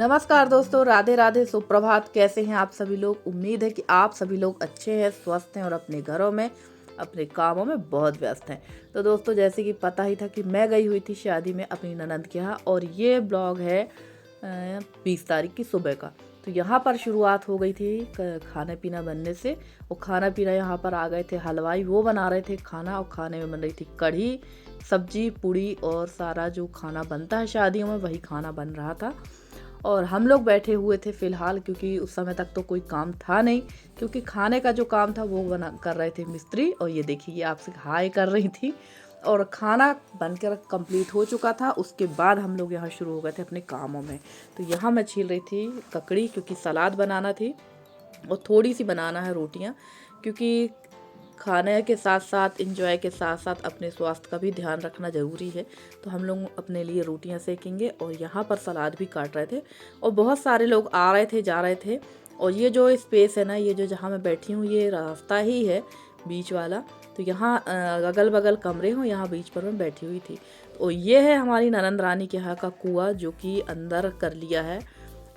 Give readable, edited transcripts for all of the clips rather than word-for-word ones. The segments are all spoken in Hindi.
नमस्कार दोस्तों, राधे राधे, सुप्रभात। कैसे हैं आप सभी लोग? उम्मीद है कि आप सभी लोग अच्छे हैं, स्वस्थ हैं और अपने घरों में अपने कामों में बहुत व्यस्त हैं। तो दोस्तों, जैसे कि पता ही था कि मैं गई हुई थी शादी में अपनी ननंद के यहाँ, और ये ब्लॉग है 20 तारीख की सुबह का। तो यहाँ पर शुरुआत हो गई थी खाना पीना बनने से। और खाना पीना यहाँ पर आ गए थे हलवाई, वो बना रहे थे खाना, और खाने में बन रही थी कढ़ी, सब्जी, पूड़ी और सारा जो खाना बनता है शादियों में वही खाना बन रहा था। और हम लोग बैठे हुए थे फ़िलहाल, क्योंकि उस समय तक तो कोई काम था नहीं, क्योंकि खाने का जो काम था वो बना कर रहे थे मिस्त्री। और ये देखिए, ये आपसे हाय कर रही थी। और खाना बनकर कंप्लीट हो चुका था। उसके बाद हम लोग यहाँ शुरू हो गए थे अपने कामों में। तो यहाँ मैं छील रही थी ककड़ी, क्योंकि सलाद बनाना थी और थोड़ी सी बनाना है रोटियाँ, क्योंकि खाने के साथ साथ, इंजॉय के साथ साथ अपने स्वास्थ्य का भी ध्यान रखना ज़रूरी है। तो हम लोग अपने लिए रोटियां सेकेंगे और यहाँ पर सलाद भी काट रहे थे। और बहुत सारे लोग आ रहे थे, जा रहे थे। और ये जो स्पेस है ना, ये जो जहाँ मैं बैठी हूँ, ये रास्ता ही है बीच वाला। तो यहाँ अगल बगल कमरे हों, यहाँ बीच पर मैं बैठी हुई थी। तो ये है हमारी ननंद रानी के यहाँ का कुआं, जो कि अंदर कर लिया है,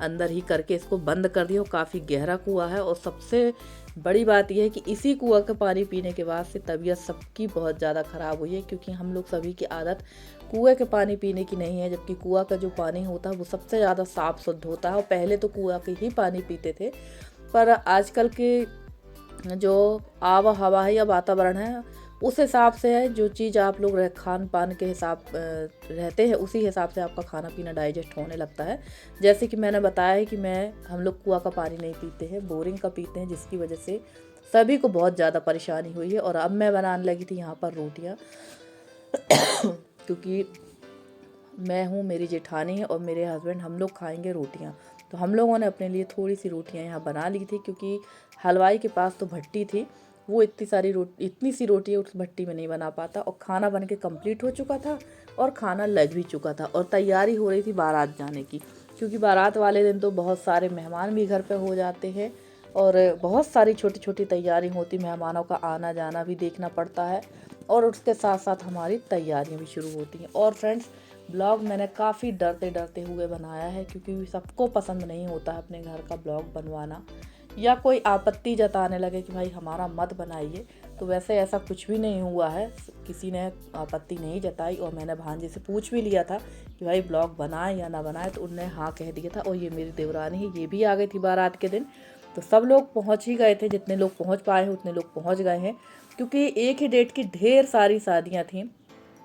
अंदर ही करके इसको बंद कर दिया। काफ़ी गहरा कुआं है। और सबसे बड़ी बात यह है कि इसी कुआं का पानी पीने के बाद से तबीयत सबकी बहुत ज़्यादा ख़राब हुई है, क्योंकि हम लोग सभी की आदत कुएं के पानी पीने की नहीं है। जबकि कुआं का जो पानी होता है वो सबसे ज़्यादा साफ़ शुद्ध होता है। और पहले तो कुआं के ही पानी पीते थे, पर आजकल के जो आब हवा है या वातावरण है, उस हिसाब से है। जो चीज़ आप लोग खान पान के हिसाब रहते हैं, उसी हिसाब से आपका खाना पीना डाइजेस्ट होने लगता है। जैसे कि मैंने बताया है कि हम लोग कुआं का पानी नहीं पीते हैं, बोरिंग का पीते हैं, जिसकी वजह से सभी को बहुत ज़्यादा परेशानी हुई है। और अब मैं बनाने लगी थी यहाँ पर रोटियाँ क्योंकि मैं हूँ, मेरी जेठानी है और मेरे हस्बैंड, हम लोग खाएंगे रोटियाँ। तो हम लोगों ने अपने लिए थोड़ी सी रोटियाँ यहाँ बना ली थी, क्योंकि हलवाई के पास तो भट्टी थी, वो इतनी सी रोटी उस भट्टी में नहीं बना पाता। और खाना बन के कम्प्लीट हो चुका था और खाना लग भी चुका था। और तैयारी हो रही थी बारात जाने की, क्योंकि बारात वाले दिन तो बहुत सारे मेहमान भी घर पे हो जाते हैं और बहुत सारी छोटी छोटी तैयारी होती, मेहमानों का आना जाना भी देखना पड़ता है। और उसके साथ साथ हमारी तैयारियाँ भी शुरू होती हैं। और फ्रेंड्स, ब्लॉग मैंने काफ़ी डरते डरते हुए बनाया है, क्योंकि सबको पसंद नहीं होता है अपने घर का ब्लॉग बनवाना, या कोई आपत्ति जताने लगे कि भाई हमारा मत बनाइए। तो वैसे ऐसा कुछ भी नहीं हुआ है, किसी ने आपत्ति नहीं जताई। और मैंने भांजे से पूछ भी लिया था कि भाई ब्लॉग बनाए या ना बनाए, तो उनने हाँ कह दिया था। और ये मेरी देवरानी है, ये भी आ गई थी बारात के दिन। तो सब लोग पहुँच ही गए थे, जितने लोग पहुँच पाए हैं उतने लोग पहुँच गए हैं, क्योंकि एक ही डेट की ढेर सारी शादियाँ थीं।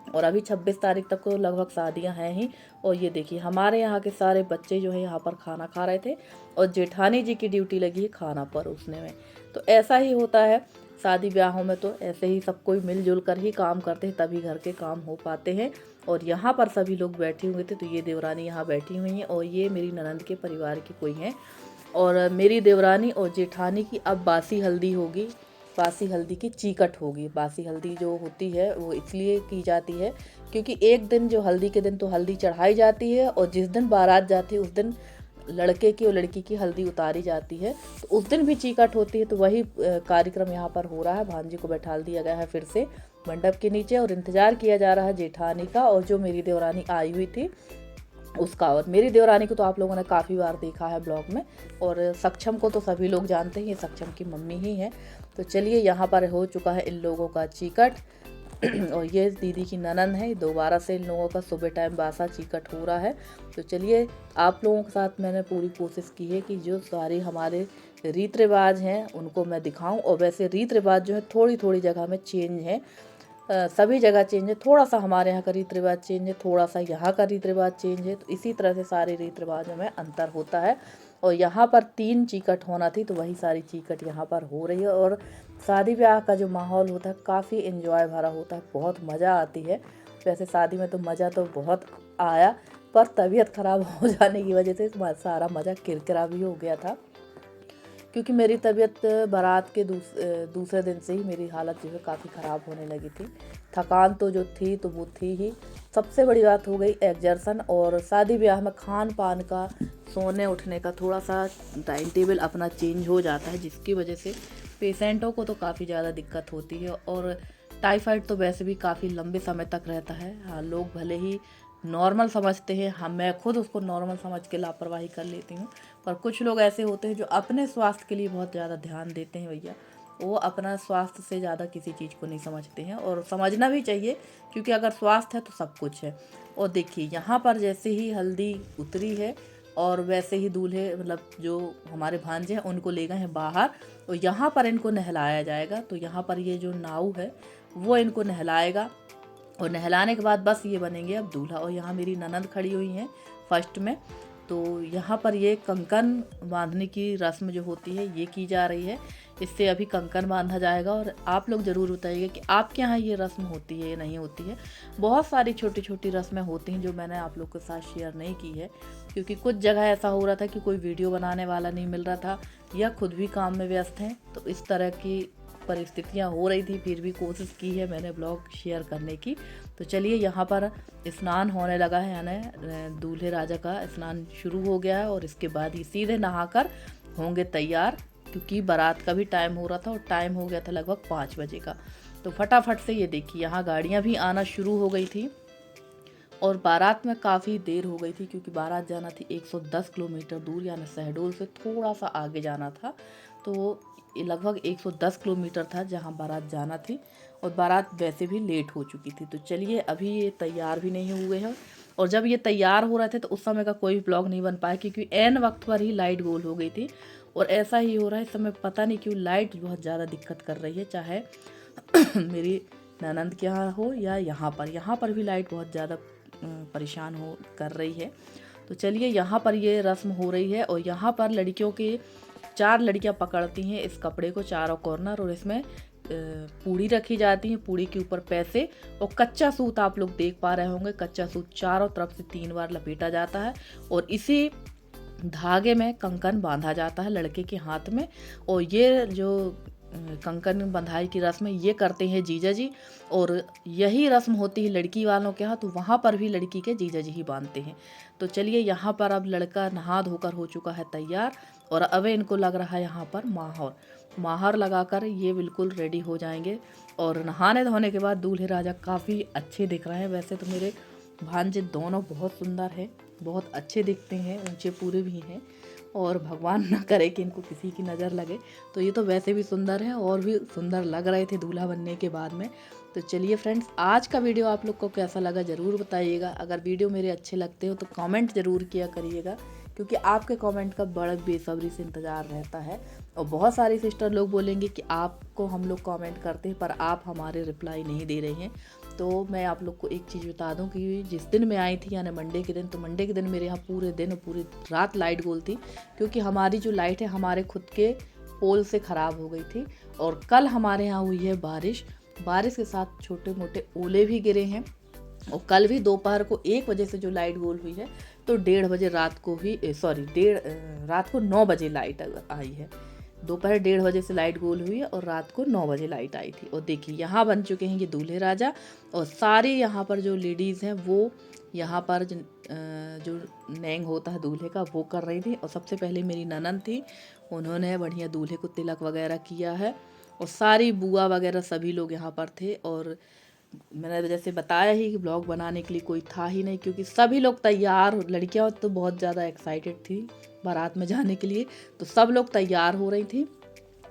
और अभी 26 तारीख तक तो लगभग शादियां हैं ही। और ये देखिए, हमारे यहाँ के सारे बच्चे जो है यहाँ पर खाना खा रहे थे, और जेठानी जी की ड्यूटी लगी है खाना परोसने में। तो ऐसा ही होता है शादी ब्याहों में, तो ऐसे ही सब कोई मिलजुल कर ही काम करते हैं, तभी घर के काम हो पाते हैं। और यहाँ पर सभी लोग बैठे हुए थे। तो ये देवरानी यहाँ बैठी हुई हैं, और ये मेरी ननंद के परिवार की कोई हैं। और मेरी देवरानी और जेठानी की अब बासी हल्दी होगी, बासी हल्दी की चीकट होगी। बासी हल्दी जो होती है वो इसलिए की जाती है, क्योंकि एक दिन जो हल्दी के दिन तो हल्दी चढ़ाई जाती है, और जिस दिन बारात जाती है उस दिन लड़के की और लड़की की हल्दी उतारी जाती है। तो उस दिन भी चीकट होती है। तो वही कार्यक्रम यहाँ पर हो रहा है। भांजी को बैठा दिया गया है फिर से मंडप के नीचे, और इंतज़ार किया जा रहा है जेठानी का और जो मेरी देवरानी आई हुई थी उसका। और मेरी देवरानी को तो आप लोगों ने काफ़ी बार देखा है ब्लॉग में, और सक्षम को तो सभी लोग जानते हैं, ये सक्षम की मम्मी ही है। तो चलिए, यहाँ पर हो चुका है इन लोगों का चीकट और ये दीदी की ननंद है। दोबारा से इन लोगों का सुबह टाइम बासा चीकट हो रहा है। तो चलिए, आप लोगों के साथ मैंने पूरी कोशिश की है कि जो सारे हमारे रीत रिवाज हैं उनको मैं दिखाऊं। और वैसे रीत रिवाज जो है थोड़ी थोड़ी जगह में चेंज है, सभी जगह चेंज है। थोड़ा सा हमारे यहाँ का रीत रिवाज चेंज है, थोड़ा सा यहाँ का रीत रिवाज चेंज है। तो इसी तरह से सारे रीत रिवाजों में अंतर होता है। और यहाँ पर 3 चीकट होना थी, तो वही सारी चीकट यहाँ पर हो रही है। और शादी ब्याह का जो माहौल होता है काफ़ी एंजॉय भरा होता है, बहुत मज़ा आती है। वैसे शादी में तो मज़ा तो बहुत आया, पर तबीयत ख़राब हो जाने की वजह से सारा मज़ा किरकिरा भी हो गया था, क्योंकि मेरी तबीयत बारात के दूसरे दिन से ही मेरी हालत जो है काफ़ी ख़राब होने लगी थी। थकान तो जो थी तो वो थी ही। सबसे बड़ी बात हो गई एग्जर्सन। और शादी ब्याह में खान पान का, सोने उठने का थोड़ा सा टाइम टेबल अपना चेंज हो जाता है, जिसकी वजह से पेशेंटों को तो काफ़ी ज़्यादा दिक्कत होती है। और टाइफाइड तो वैसे भी काफ़ी लंबे समय तक रहता है। हाँ, लोग भले ही नॉर्मल समझते हैं, हम मैं खुद उसको नॉर्मल समझ के लापरवाही कर लेती हूँ। पर कुछ लोग ऐसे होते हैं जो अपने स्वास्थ्य के लिए बहुत ज़्यादा ध्यान देते हैं भैया, वो अपना स्वास्थ्य से ज़्यादा किसी चीज़ को नहीं समझते हैं, और समझना भी चाहिए, क्योंकि अगर स्वास्थ्य है तो सब कुछ है। और देखिए यहाँ पर जैसे ही हल्दी उतरी है और वैसे ही दूल्हे मतलब जो हमारे भांजे हैं उनको ले गए हैं बाहर, और यहाँ पर इनको नहलाया जाएगा। तो यहाँ पर ये जो नाव है वो इनको नहलाएगा, और नहलाने के बाद बस ये बनेंगे अब दूल्हा। और यहाँ मेरी ननद खड़ी हुई हैं फर्स्ट में। तो यहाँ पर ये कंकन बांधने की रस्म जो होती है ये की जा रही है, इससे अभी कंकन बांधा जाएगा। और आप लोग ज़रूर बताइएगा कि आपके यहाँ ये रस्म होती है या नहीं होती है। बहुत सारी छोटी छोटी रस्में होती हैं जो मैंने आप लोग के साथ शेयर नहीं की है, क्योंकि कुछ जगह ऐसा हो रहा था कि कोई वीडियो बनाने वाला नहीं मिल रहा था, या खुद भी काम में व्यस्त हैं, तो इस तरह की परिस्थितियाँ हो रही थी। फिर भी कोशिश की है मैंने ब्लॉग शेयर करने की। तो चलिए यहाँ पर स्नान होने लगा है, यानी दूल्हे राजा का स्नान शुरू हो गया है, और इसके बाद ये सीधे नहाकर होंगे तैयार, क्योंकि बारात का भी टाइम हो रहा था, और टाइम हो गया था लगभग 5 बजे का। तो फटाफट से ये देखिए यहाँ गाड़ियाँ भी आना शुरू हो गई थी, और बारात में काफ़ी देर हो गई थी, क्योंकि बारात जाना थी 110 किलोमीटर दूर, यानी शहडोल से थोड़ा सा आगे जाना था। तो ये लगभग 110 किलोमीटर था जहाँ बारात जाना थी, और बारात वैसे भी लेट हो चुकी थी। तो चलिए अभी ये तैयार भी नहीं हुए हैं, और जब ये तैयार हो रहे थे तो उस समय का कोई ब्लॉग नहीं बन पाया, क्योंकि ऐन वक्त पर ही लाइट गोल हो गई थी। और ऐसा ही हो रहा है इस समय, पता नहीं क्यों लाइट बहुत ज़्यादा दिक्कत कर रही है, चाहे मेरी ननंद के यहाँ हो या यहाँ पर भी लाइट बहुत ज़्यादा परेशान हो कर रही है। तो चलिए यहाँ पर ये रस्म हो रही है, और यहाँ पर लड़कियों के 4 लड़कियाँ पकड़ती हैं इस कपड़े को चारों कॉर्नर, और इसमें पूड़ी रखी जाती है, पूड़ी के ऊपर पैसे, और कच्चा सूत आप लोग देख पा रहे होंगे, कच्चा सूत चारों तरफ से 3 बार लपेटा जाता है, और इसी धागे में कंकन बांधा जाता है लड़के के हाथ में। और ये जो कंकन बंधाई की रस्म है ये करते हैं जीजा जी, और यही रस्म होती है लड़की वालों के यहाँ, तो वहाँ पर भी लड़की के जीजा जी ही बांधते हैं। तो चलिए यहाँ पर अब लड़का नहा धोकर हो चुका है तैयार, और अब इनको लग रहा है यहाँ पर माहौर लगाकर ये बिल्कुल रेडी हो जाएंगे। और नहाने धोने के बाद दूल्हे राजा काफ़ी अच्छे दिख रहे हैं। वैसे तो मेरे भांजे दोनों बहुत सुंदर है, बहुत अच्छे दिखते हैं, ऊंचे पूरे भी हैं, और भगवान ना करे कि इनको किसी की नज़र लगे। तो ये तो वैसे भी सुंदर है, और भी सुंदर लग रहे थे दूल्हा बनने के बाद में। तो चलिए फ्रेंड्स, आज का वीडियो आप लोग को कैसा लगा ज़रूर बताइएगा। अगर वीडियो मेरे अच्छे लगते हो तो कमेंट ज़रूर किया करिएगा, क्योंकि आपके कमेंट का बड़ा बेसब्री से इंतज़ार रहता है। और बहुत सारी सिस्टर लोग बोलेंगे कि आपको हम लोग कमेंट करते हैं पर आप हमारे रिप्लाई नहीं दे रहे हैं। तो मैं आप लोग को एक चीज़ बता दूं कि जिस दिन मैं आई थी यानी मंडे के दिन, तो मंडे के दिन मेरे यहाँ पूरे दिन और पूरी रात लाइट गोल थी, क्योंकि हमारी जो लाइट है हमारे खुद के पोल से ख़राब हो गई थी। और कल हमारे यहाँ हुई है बारिश के साथ छोटे मोटे ओले भी गिरे हैं। और कल भी दोपहर को 1 बजे से जो लाइट गोल हुई है, तो 1:30 बजे रात को 9 बजे लाइट आई है। दोपहर 1:30 बजे से लाइट गोल हुई है, और रात को 9 बजे लाइट आई थी। और देखिए यहाँ बन चुके हैं ये दूल्हे राजा, और सारी यहाँ पर जो लेडीज़ हैं वो यहाँ पर जो नैंग होता है दूल्हे का वो कर रही थी। और सबसे पहले मेरी ननद थी, उन्होंने बढ़िया दूल्हे को तिलक वगैरह किया है, और सारी बुआ वगैरह सभी लोग यहाँ पर थे। और मैंने जैसे बताया ही कि ब्लॉग बनाने के लिए कोई था ही नहीं, क्योंकि सभी लोग तैयार, लड़कियां तो बहुत ज़्यादा एक्साइटेड थी बारात में जाने के लिए, तो सब लोग तैयार हो रही थी,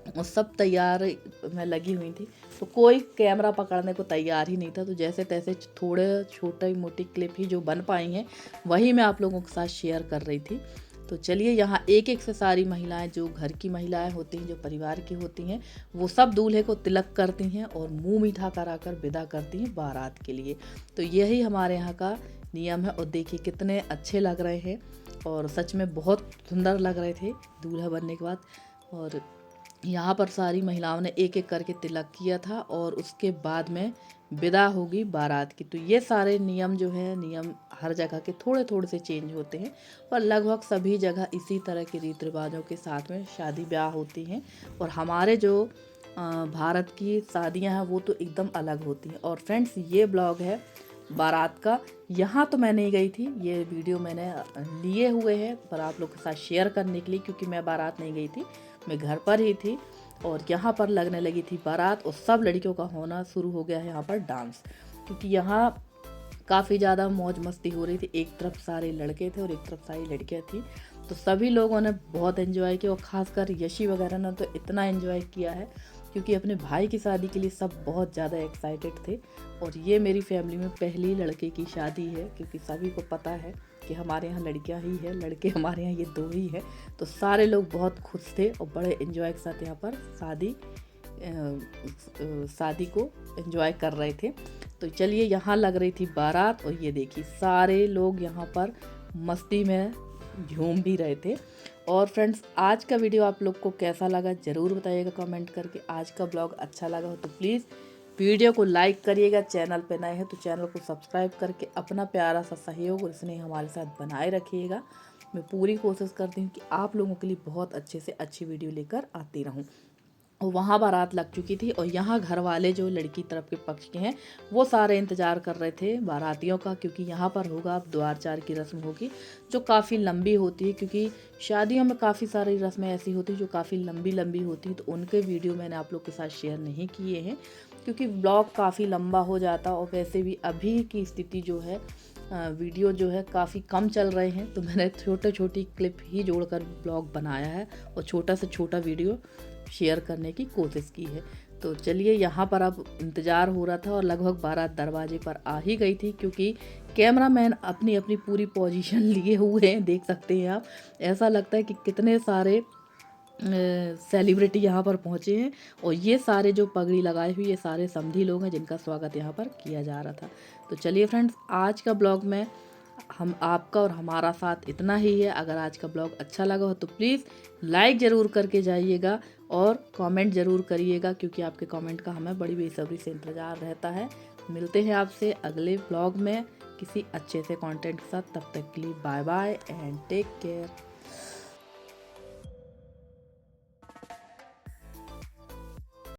और सब तैयार में लगी हुई थी। तो कोई कैमरा पकड़ने को तैयार ही नहीं था। तो जैसे तैसे थोड़े छोटे मोटी क्लिप ही जो बन पाई हैं वही मैं आप लोगों के साथ शेयर कर रही थी। तो चलिए यहाँ एक एक से सारी महिलाएं, जो घर की महिलाएं होती हैं, जो परिवार की होती हैं, वो सब दूल्हे को तिलक करती हैं और मुंह मीठा कराकर विदा करती हैं बारात के लिए। तो यही हमारे यहाँ का नियम है। और देखिए कितने अच्छे लग रहे हैं, और सच में बहुत सुंदर लग रहे थे दूल्हा बनने के बाद। और यहाँ पर सारी महिलाओं ने एक एक करके तिलक किया था, और उसके बाद में विदा होगी बारात की। तो ये सारे नियम जो है, नियम हर जगह के थोड़े थोड़े से चेंज होते हैं, पर लगभग सभी जगह इसी तरह के रीति रिवाजों के साथ में शादी ब्याह होती हैं। और हमारे जो भारत की शादियां हैं वो तो एकदम अलग होती हैं। और फ्रेंड्स, ये ब्लॉग है बारात का। यहाँ तो मैं नहीं गई थी, ये वीडियो मैंने लिए हुए हैं पर आप लोग के साथ शेयर करने के लिए, क्योंकि मैं बारात नहीं गई थी, मैं घर पर ही थी। और यहाँ पर लगने लगी थी बारात, और सब लड़कियों का होना शुरू हो गया है यहाँ पर डांस, क्योंकि यहाँ काफ़ी ज़्यादा मौज मस्ती हो रही थी। एक तरफ सारे लड़के थे और एक तरफ सारी लड़कियां थी। तो सभी लोगों ने बहुत एंजॉय किया और ख़ासकर यशी वगैरह ने तो इतना एंजॉय किया है क्योंकि अपने भाई की शादी के लिए सब बहुत ज़्यादा एक्साइटेड थे। और ये मेरी फैमिली में पहली लड़के की शादी है क्योंकि सभी को पता है कि हमारे यहाँ लड़कियाँ ही है, लड़के हमारे यहाँ ये 2 ही है। तो सारे लोग बहुत खुश थे और बड़े एंजॉय के साथ यहाँ पर शादी को एंजॉय कर रहे थे। तो चलिए, यहाँ लग रही थी बारात और ये देखिए सारे लोग यहाँ पर मस्ती में झूम भी रहे थे। और फ्रेंड्स, आज का वीडियो आप लोग को कैसा लगा ज़रूर बताइएगा कमेंट करके। आज का ब्लॉग अच्छा लगा हो तो प्लीज़ वीडियो को लाइक करिएगा। चैनल पे नए हैं तो चैनल को सब्सक्राइब करके अपना प्यारा सा सहयोग और स्नेह हमारे साथ बनाए रखिएगा। मैं पूरी कोशिश करती हूँ कि आप लोगों के लिए बहुत अच्छे से अच्छी वीडियो लेकर आती रहूँ। और वहाँ बारात लग चुकी थी और यहाँ घर वाले जो लड़की तरफ के पक्ष के हैं वो सारे इंतज़ार कर रहे थे बारातियों का, क्योंकि यहाँ पर होगा अब द्वारचार की रस्म होगी जो काफ़ी लंबी होती है। क्योंकि शादियों में काफ़ी सारी रस्में ऐसी होती हैं जो काफ़ी लंबी लंबी होती हैं, तो उनके वीडियो मैंने आप लोग के साथ शेयर नहीं किए हैं क्योंकि ब्लॉग काफ़ी लंबा हो जाता। और वैसे भी अभी की स्थिति जो है वीडियो जो है काफ़ी कम चल रहे हैं, तो मैंने छोटी क्लिप ही जोड़कर ब्लॉग बनाया है और छोटा से छोटा वीडियो शेयर करने की कोशिश की है। तो चलिए, यहाँ पर अब इंतज़ार हो रहा था और लगभग बारात दरवाजे पर आ ही गई थी क्योंकि कैमरामैन अपनी अपनी पूरी पोजीशन लिए हुए हैं, देख सकते हैं आप। ऐसा लगता है कि कितने सारे सेलिब्रिटी यहाँ पर पहुँचे हैं और ये सारे जो पगड़ी लगाए हुए ये सारे समधी लोग हैं जिनका स्वागत यहाँ पर किया जा रहा था। तो चलिए फ्रेंड्स, आज का ब्लॉग में हम आपका और हमारा साथ इतना ही है। अगर आज का ब्लॉग अच्छा लगा हो तो प्लीज़ लाइक ज़रूर करके जाइएगा और कमेंट ज़रूर करिएगा क्योंकि आपके कमेंट का हमें बड़ी बेसब्री से इंतज़ार रहता है। मिलते हैं आपसे अगले ब्लॉग में किसी अच्छे से कंटेंट के साथ। तब तक के लिए bye bye and take care.